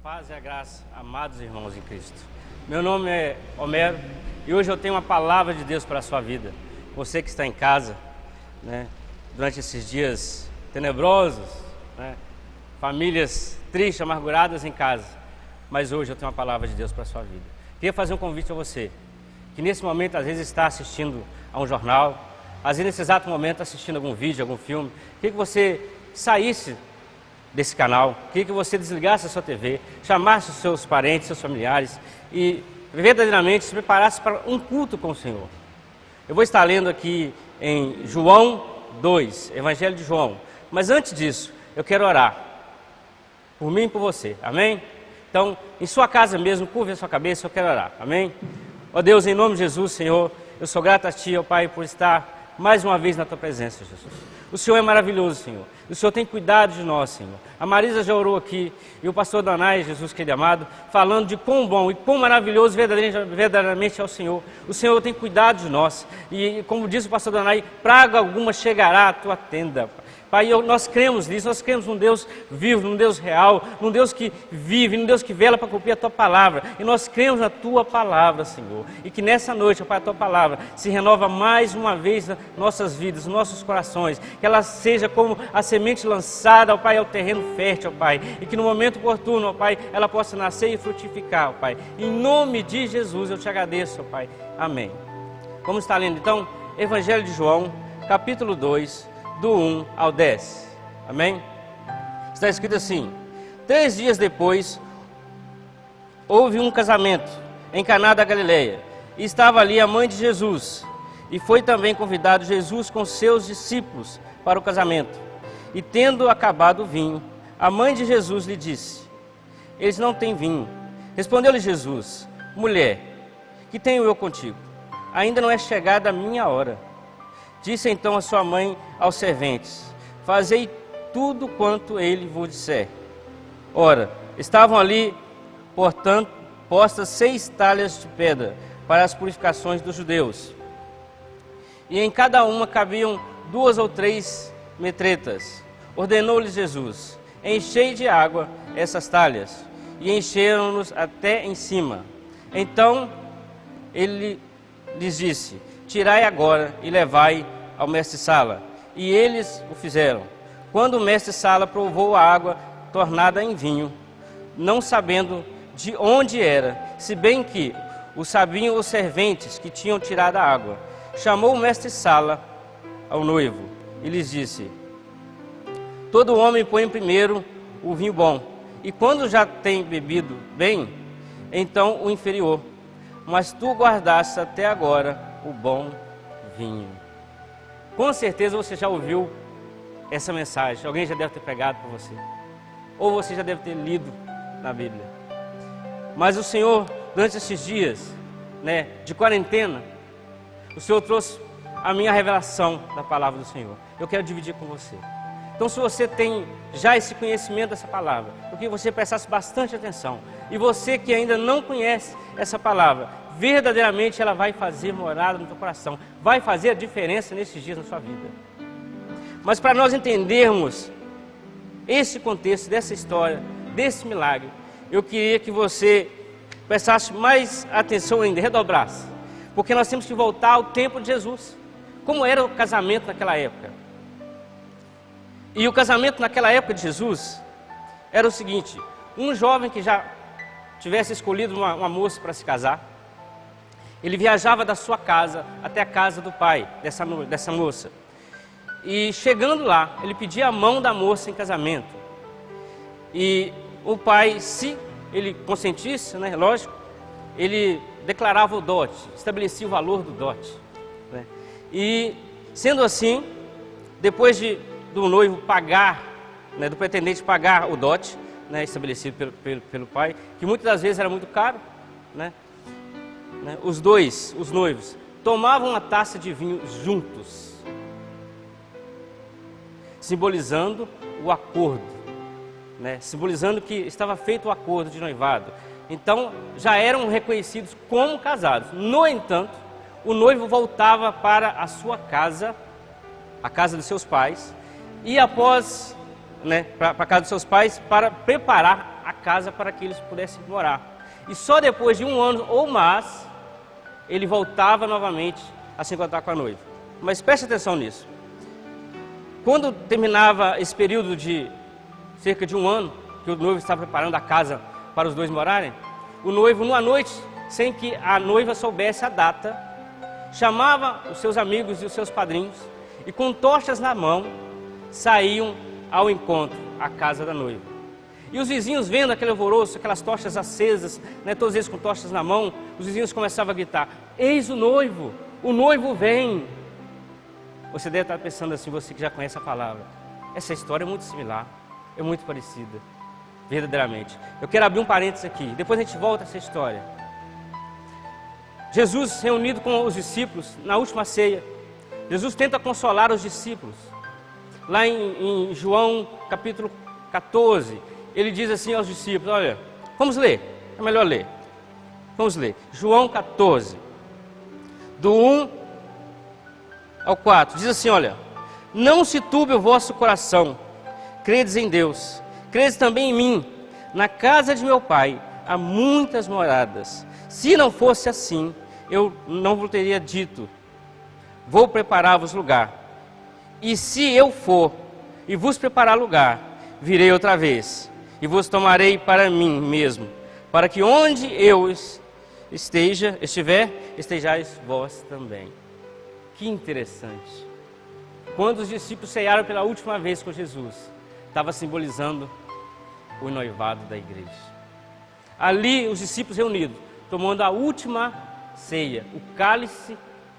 paz e a graça, amados irmãos em Cristo. Meu nome é Homero e hoje eu tenho uma palavra de Deus para a sua vida. Você que está em casa, durante esses dias tenebrosos, famílias tristes, amarguradas em casa, mas hoje eu tenho uma palavra de Deus para a sua vida. Queria fazer um convite a você, que nesse momento às vezes está assistindo a um jornal, às vezes nesse exato momento assistindo algum vídeo, algum filme. Queria que você saísse desse canal, queria que você desligasse a sua TV, chamasse os seus parentes, seus familiares e verdadeiramente se preparasse para um culto com o Senhor. Eu vou estar lendo aqui em João 2, Evangelho de João, mas antes disso eu quero orar por mim e por você, amém? Então, em sua casa mesmo, curve a sua cabeça, eu quero orar, amém? Ó Deus, em nome de Jesus, Senhor, eu sou grato a Ti, ó Pai, por estar mais uma vez na Tua presença, Jesus. O Senhor é maravilhoso, Senhor. O Senhor tem cuidado de nós, Senhor. A Marisa já orou aqui, e o pastor Danai, Jesus querido amado, falando de quão bom e quão maravilhoso verdadeiramente é o Senhor. O Senhor tem cuidado de nós. E como diz o pastor Danai, praga alguma chegará à tua tenda. Pai, nós cremos nisso, nós cremos num Deus vivo, num Deus real, num Deus que vive, num Deus que vela para cumprir a Tua palavra. E nós cremos na Tua palavra, Senhor. E que nessa noite, Pai, a Tua palavra se renova mais uma vez nas nossas vidas, nos nossos corações. Que ela seja como a semente lançada, ó Pai, ao terreno fértil, ó Pai. E que no momento oportuno, ó Pai, ela possa nascer e frutificar, ó Pai. Em nome de Jesus eu te agradeço, ó Pai. Amém. Vamos estar lendo então Evangelho de João, capítulo 2. Do 1 ao 10, amém? Está escrito assim: 3 dias depois, houve um casamento em Caná da Galileia, e estava ali a mãe de Jesus, e foi também convidado Jesus com seus discípulos para o casamento. E tendo acabado o vinho, a mãe de Jesus lhe disse: eles não têm vinho. Respondeu-lhe Jesus: mulher, que tenho eu contigo? Ainda não é chegada a minha hora. Disse então a sua mãe aos serventes: fazei tudo quanto ele vos disser. Ora, estavam ali, portanto, postas 6 talhas de pedra para as purificações dos judeus. E em cada uma cabiam 2 ou 3 metretas. Ordenou-lhes Jesus: enchei de água essas talhas. E encheram-nos até em cima. Então ele lhes disse: tirai agora e levai ao mestre-sala. E eles o fizeram. Quando o mestre-sala provou a água tornada em vinho, não sabendo de onde era, se bem que o sabiam os serventes que tinham tirado a água, chamou o mestre-sala ao noivo e lhes disse: todo homem põe primeiro o vinho bom, e quando já tem bebido bem, então o inferior. Mas tu guardaste até agora o bom vinho. Com certeza você já ouviu essa mensagem, alguém já deve ter pregado para você, ou você já deve ter lido na Bíblia. Mas o Senhor, durante esses dias de quarentena, o Senhor trouxe a minha revelação da palavra do Senhor. Eu quero dividir com você. Então, se você tem já esse conhecimento dessa palavra, eu queria que você prestasse bastante atenção. E você que ainda não conhece essa palavra, verdadeiramente ela vai fazer morada no teu coração, vai fazer a diferença nesses dias na sua vida. Mas para nós entendermos esse contexto, dessa história, desse milagre, eu queria que você prestasse mais atenção ainda, redobrasse, porque nós temos que voltar ao tempo de Jesus. Como era o casamento naquela época? E o casamento naquela época de Jesus era o seguinte: um jovem que já tivesse escolhido uma moça para se casar, ele viajava da sua casa até a casa do pai dessa moça. E chegando lá, ele pedia a mão da moça em casamento. E o pai, se ele consentisse, lógico, ele declarava o dote, estabelecia o valor do dote. E sendo assim, depois do noivo pagar, do pretendente pagar o dote, estabelecido pelo pai, que muitas das vezes era muito caro, os noivos, tomavam uma taça de vinho juntos, simbolizando o acordo, simbolizando que estava feito o acordo de noivado. Então, já eram reconhecidos como casados. No entanto, o noivo voltava para a sua casa, a casa dos seus pais, e após, para a casa dos seus pais, para preparar a casa para que eles pudessem morar. E só depois de 1 ano ou mais, ele voltava novamente a se encontrar com a noiva. Mas preste atenção nisso. Quando terminava esse período de cerca de 1 ano, que o noivo estava preparando a casa para os dois morarem, o noivo, numa noite, sem que a noiva soubesse a data, chamava os seus amigos e os seus padrinhos e com tochas na mão, saíam ao encontro à casa da noiva. E os vizinhos, vendo aquele alvoroço, aquelas tochas acesas, né, todos eles com tochas na mão, os vizinhos começavam a gritar: eis o noivo vem. Você deve estar pensando assim, você que já conhece a palavra. Essa história é muito similar, é muito parecida, verdadeiramente. Eu quero abrir um parênteses aqui, depois a gente volta a essa história. Jesus, reunido com os discípulos na última ceia, Jesus tenta consolar os discípulos. Lá em João capítulo 14, ele diz assim aos discípulos, olha, vamos ler, é melhor ler. Vamos ler, João 14, do 1 ao 4, diz assim, olha, não se turbe o vosso coração, credes em Deus, credes também em mim, na casa de meu Pai há muitas moradas, se não fosse assim, eu não vos teria dito, vou preparar-vos lugar, e se eu for e vos preparar lugar, virei outra vez, e vos tomarei para mim mesmo, para que onde eu estiver, estejais vós também. Que interessante. Quando os discípulos cearam pela última vez com Jesus, estava simbolizando o noivado da igreja. Ali os discípulos reunidos, tomando a última ceia, o cálice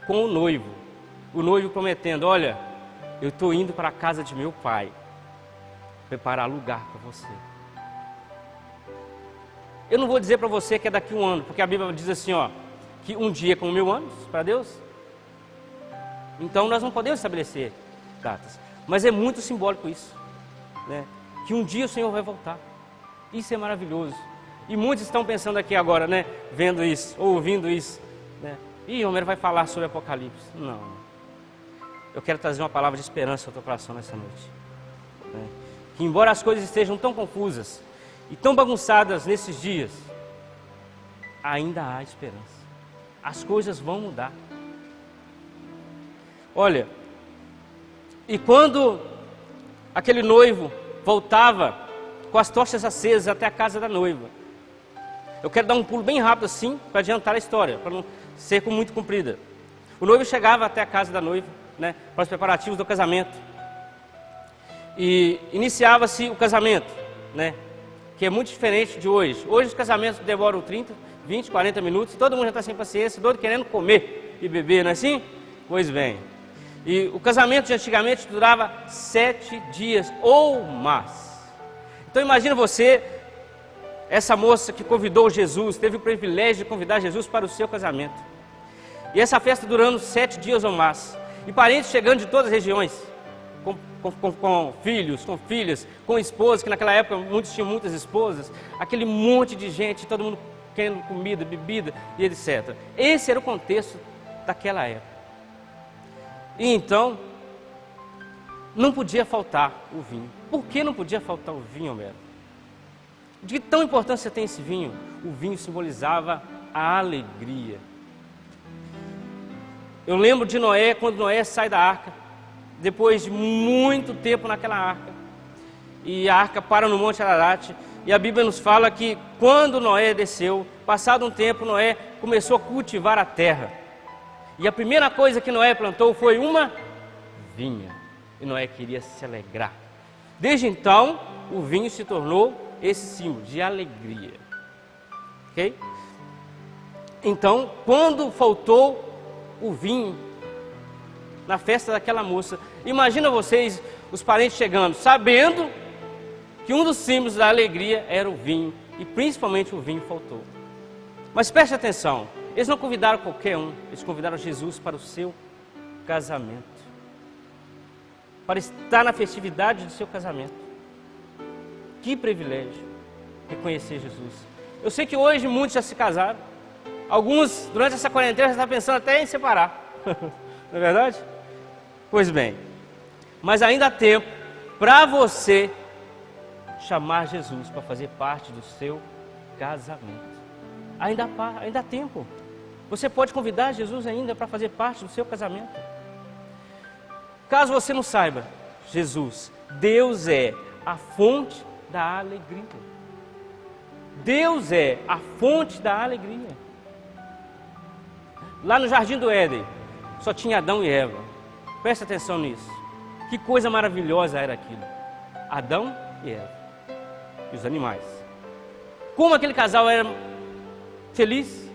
com o noivo prometendo, olha, eu estou indo para a casa de meu Pai, preparar lugar para você. Eu não vou dizer para você que é daqui a 1 ano, porque a Bíblia diz assim, ó, que um dia é como 1000 anos para Deus. Então nós não podemos estabelecer datas, mas é muito simbólico isso, né? Que um dia o Senhor vai voltar. Isso é maravilhoso. E muitos estão pensando aqui agora, né? Vendo isso, ouvindo isso, né? Ih, Homero vai falar sobre Apocalipse. Não. Eu quero trazer uma palavra de esperança ao teu coração nessa noite, né? Que embora as coisas estejam tão confusas e tão bagunçadas nesses dias, ainda há esperança. As coisas vão mudar. Olha, e quando aquele noivo voltava com as tochas acesas até a casa da noiva, eu quero dar um pulo bem rápido assim, para adiantar a história, para não ser muito comprida. O noivo chegava até a casa da noiva, né, para os preparativos do casamento, e iniciava-se o casamento, né, que é muito diferente de hoje. Hoje os casamentos demoram 30, 20, 40 minutos, todo mundo já está sem paciência, todo querendo comer e beber, não é assim? Pois bem. E o casamento de antigamente durava 7 dias ou mais. Então imagina você, essa moça que convidou Jesus, teve o privilégio de convidar Jesus para o seu casamento. E essa festa durando 7 dias ou mais. E parentes chegando de todas as regiões, com filhos, com filhas, com esposas, que naquela época muitos tinham muitas esposas, aquele monte de gente, todo mundo querendo comida, bebida e etc. Esse era o contexto daquela época. E então, não podia faltar o vinho. Por que não podia faltar o vinho, Homero? De que tão importância tem esse vinho? O vinho simbolizava a alegria. Eu lembro de Noé, quando Noé sai da arca, depois de muito tempo naquela arca, e a arca para no Monte Ararat, e a Bíblia nos fala que quando Noé desceu, passado um tempo, Noé começou a cultivar a terra. E a primeira coisa que Noé plantou foi uma vinha. E Noé queria se alegrar. Desde então, o vinho se tornou esse símbolo de alegria. Ok? Então, quando faltou o vinho na festa daquela moça, imagina vocês, os parentes chegando, sabendo que um dos símbolos da alegria era o vinho. E principalmente o vinho faltou. Mas preste atenção. Eles não convidaram qualquer um, eles convidaram Jesus para o seu casamento, para estar na festividade do seu casamento. Que privilégio reconhecer Jesus. Eu sei que hoje muitos já se casaram, alguns durante essa quarentena já estão pensando até em separar, não é verdade? Pois bem, mas ainda há tempo para você chamar Jesus para fazer parte do seu casamento. Ainda há tempo. Você pode convidar Jesus ainda para fazer parte do seu casamento. Caso você não saiba, Jesus, Deus é a fonte da alegria. Deus é a fonte da alegria. Lá no Jardim do Éden, só tinha Adão e Eva. Presta atenção nisso. Que coisa maravilhosa era aquilo. Adão e Eva. E os animais. Como aquele casal era feliz.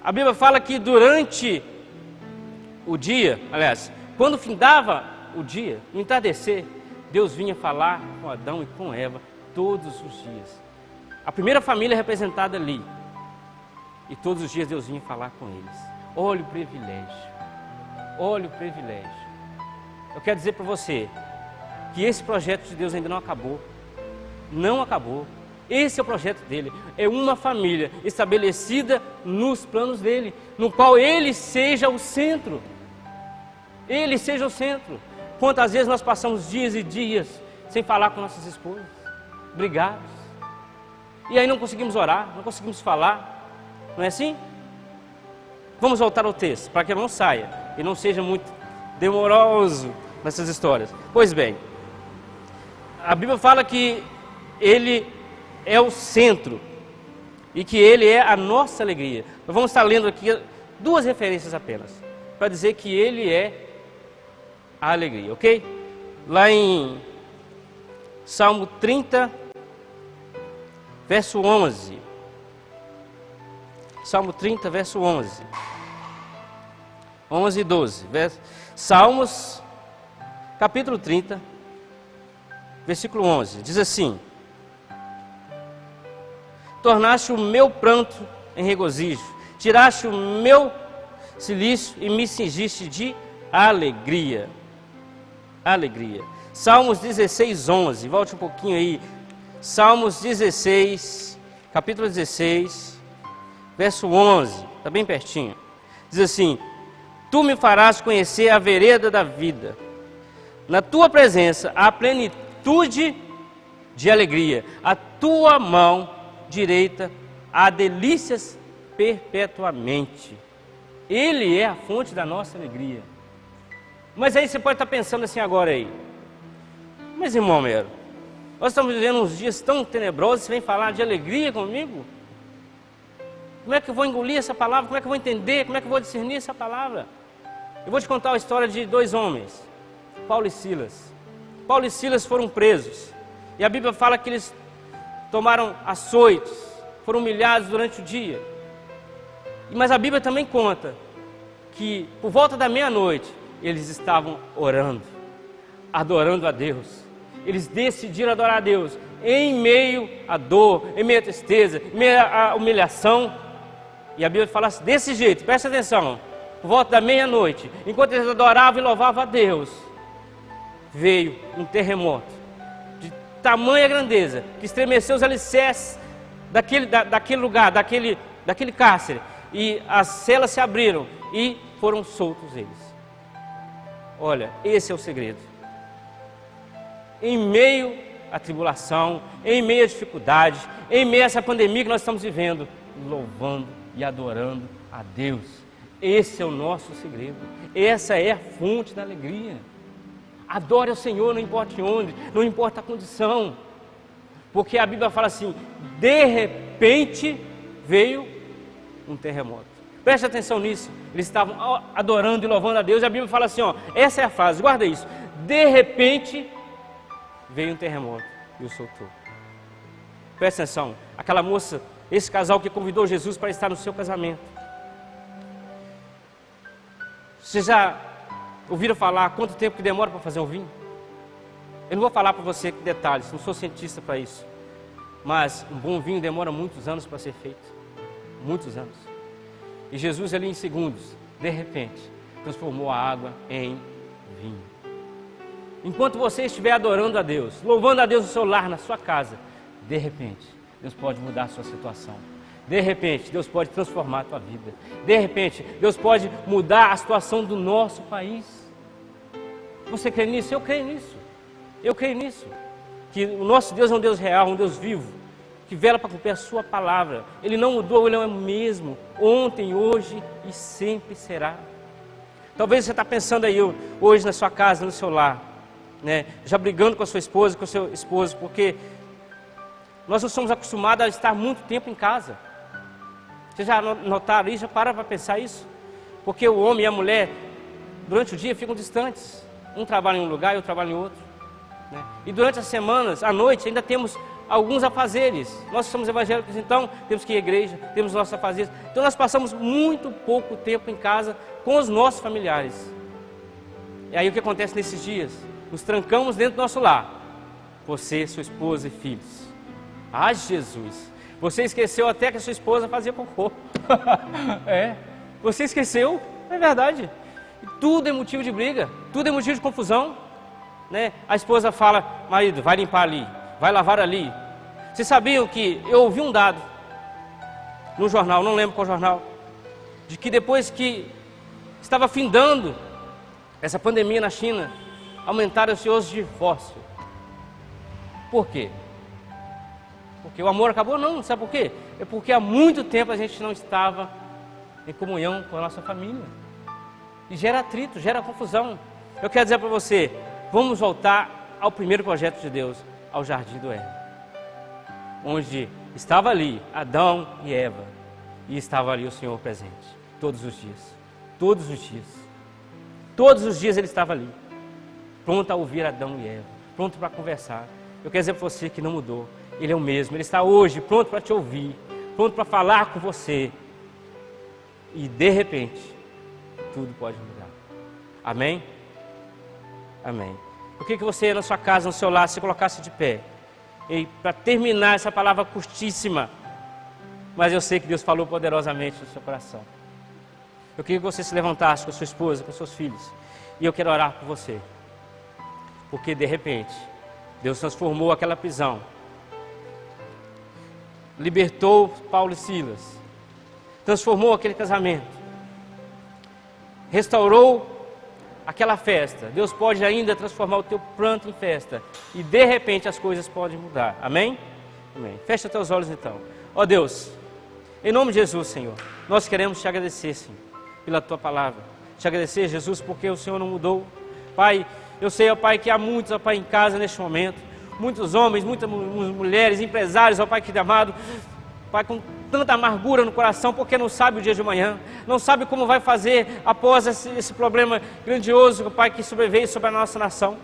A Bíblia fala que durante o dia, aliás, quando findava o dia, no entardecer, Deus vinha falar com Adão e com Eva todos os dias. A primeira família representada ali. E todos os dias Deus vinha falar com eles. Olha o privilégio. Olha o privilégio. Eu quero dizer para você que esse projeto de Deus ainda não acabou. Não acabou. Esse é o projeto dele. É uma família estabelecida nos planos dele, no qual ele seja o centro. Ele seja o centro. Quantas vezes nós passamos dias e dias sem falar com nossas esposas, brigados, e aí não conseguimos orar, não conseguimos falar, não é assim? Vamos voltar ao texto, para que não saia e não seja muito demoroso nessas histórias. Pois bem, a Bíblia fala que ele é o centro e que ele é a nossa alegria. Nós vamos estar lendo aqui duas referências apenas, para dizer que ele é a alegria, ok? Lá em Salmo 30, verso 11. Salmo 30, verso 11. 11 e 12. Salmos, capítulo 30, versículo 11. Diz assim: tornaste o meu pranto em regozijo, tiraste o meu cilício e me cingiste de alegria. Alegria. Salmos 16, 11. Volte um pouquinho aí. Salmos 16, capítulo 16, verso 11. Está bem pertinho. Diz assim: tu me farás conhecer a vereda da vida. Na tua presença há plenitude de alegria. A tua mão direita há delícias perpetuamente. Ele é a fonte da nossa alegria. Mas aí você pode estar pensando assim agora aí: mas irmão Mero, nós estamos vivendo uns dias tão tenebrosos, você vem falar de alegria comigo? Como é que eu vou engolir essa palavra? Como é que eu vou entender? Como é que eu vou discernir essa palavra? Eu vou te contar a história de dois homens, Paulo e Silas. Paulo e Silas foram presos. E a Bíblia fala que eles tomaram açoites, foram humilhados durante o dia. Mas a Bíblia também conta que por volta da meia-noite eles estavam orando, adorando a Deus. Eles decidiram adorar a Deus em meio à dor, em meio à tristeza, em meio à humilhação. E a Bíblia fala assim, desse jeito, presta atenção, por volta da meia-noite, enquanto eles adoravam e louvavam a Deus, veio um terremoto de tamanha grandeza, que estremeceu os alicerces daquele lugar, daquele cárcere, e as celas se abriram e foram soltos eles. Olha, esse é o segredo. Em meio à tribulação, em meio à dificuldade, em meio a essa pandemia que nós estamos vivendo, louvando e adorando a Deus. Esse é o nosso segredo. Essa é a fonte da alegria. Adore ao Senhor, não importa onde, não importa a condição. Porque a Bíblia fala assim, de repente veio um terremoto. Preste atenção nisso. Eles estavam adorando e louvando a Deus. E a Bíblia fala assim, ó, essa é a frase, guarda isso. De repente veio um terremoto e o soltou. Preste atenção. Aquela moça, esse casal que convidou Jesus para estar no seu casamento. Vocês já ouviram falar quanto tempo que demora para fazer um vinho? Eu não vou falar para você detalhes, não sou cientista para isso. Mas um bom vinho demora muitos anos para ser feito. Muitos anos. E Jesus ali em segundos, de repente, transformou a água em vinho. Enquanto você estiver adorando a Deus, louvando a Deus no seu lar, na sua casa, de repente, Deus pode mudar a sua situação. De repente, Deus pode transformar a tua vida. De repente, Deus pode mudar a situação do nosso país. Você crê nisso? Eu creio nisso. Eu creio nisso. que o nosso Deus é um Deus real, um Deus vivo, que vela para cumprir a sua palavra. Ele não mudou, Ele é o mesmo, ontem, hoje e sempre será. Talvez você está pensando aí hoje na sua casa, no seu lar, né, já brigando com a sua esposa, com o seu esposo, porque nós não somos acostumados a estar muito tempo em casa. Vocês já notaram isso? Já pararam para pensar isso? Porque o homem e a mulher, durante o dia, ficam distantes. Um trabalha em um lugar e outro trabalha em outro, né? E durante as semanas, à noite, ainda temos alguns afazeres. Nós somos evangélicos, então temos que ir à igreja, temos nossos afazeres. Então nós passamos muito pouco tempo em casa com os nossos familiares. E aí o que acontece nesses dias? Nos trancamos dentro do nosso lar. Você, sua esposa e filhos. Ah, Jesus! Você esqueceu até que a sua esposa fazia cocô. Você esqueceu? É verdade. Tudo é motivo de briga, tudo é motivo de confusão, né? A esposa fala: marido, vai limpar ali, vai lavar ali. Vocês sabiam que eu ouvi um dado no jornal, não lembro qual jornal, de que depois que estava findando essa pandemia na China, aumentaram-se os divórcios. Por quê? Porque o amor acabou? Não, sabe por quê? É porque há muito tempo a gente não estava em comunhão com a nossa família. E gera atrito, gera confusão. Eu quero dizer para você, vamos voltar ao primeiro projeto de Deus, ao Jardim do Éden, onde estava ali Adão e Eva, e estava ali o Senhor presente, todos os dias, todos os dias, todos os dias Ele estava ali, pronto a ouvir Adão e Eva, pronto para conversar. Eu quero dizer para você que não mudou, Ele é o mesmo, Ele está hoje pronto para te ouvir, pronto para falar com você, e de repente, tudo pode mudar. Amém? Amém. Eu queria que você, na sua casa, no seu lar, se colocasse de pé. E para terminar essa palavra curtíssima, mas eu sei que Deus falou poderosamente no seu coração. Eu queria que você se levantasse com a sua esposa, com seus filhos. E eu quero orar por você. Porque de repente, Deus transformou aquela prisão. Libertou Paulo e Silas. Transformou aquele casamento. Restaurou aquela festa. Deus pode ainda transformar o teu pranto em festa. E de repente as coisas podem mudar. Amém? Amém. Fecha teus olhos então. Ó Deus, em nome de Jesus, Senhor, nós queremos te agradecer, Senhor, pela tua palavra. Te agradecer, Jesus, porque o Senhor não mudou. Pai, eu sei, ó Pai, que há muitos, ó Pai, em casa neste momento. Muitos homens, muitas mulheres, empresários, ó Pai, que amado, Pai, com tanta amargura no coração, porque não sabe o dia de amanhã, não sabe como vai fazer após esse problema grandioso, Pai, que sobreveio sobre a nossa nação.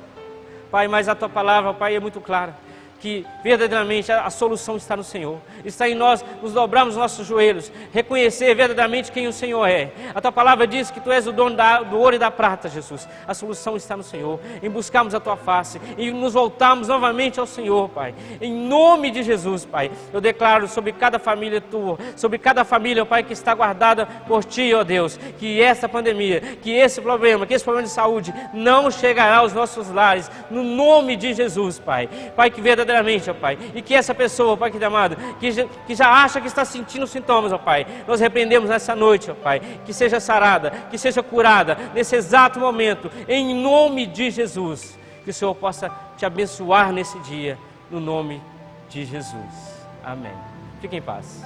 Pai, mas a Tua palavra, Pai, é muito clara, que verdadeiramente a solução está no Senhor. Está em nós nos dobrarmos os nossos joelhos, reconhecer verdadeiramente quem o Senhor é. A Tua palavra diz que Tu és o dono do ouro e da prata, Jesus. A solução está no Senhor, em buscarmos a Tua face, e nos voltarmos novamente ao Senhor, Pai. Em nome de Jesus, Pai, eu declaro sobre cada família Tua, sobre cada família, Pai, que está guardada por Ti, ó Deus, que essa pandemia, que esse problema de saúde não chegará aos nossos lares, no nome de Jesus, Pai. Pai, que verdadeiramente, ó Pai, e que essa pessoa, ó Pai, que amado, que já acha que está sentindo sintomas, ó Pai, nós repreendemos nessa noite, ó Pai, que seja sarada, que seja curada, nesse exato momento, em nome de Jesus, que o Senhor possa te abençoar nesse dia, no nome de Jesus. Amém. Fique em paz.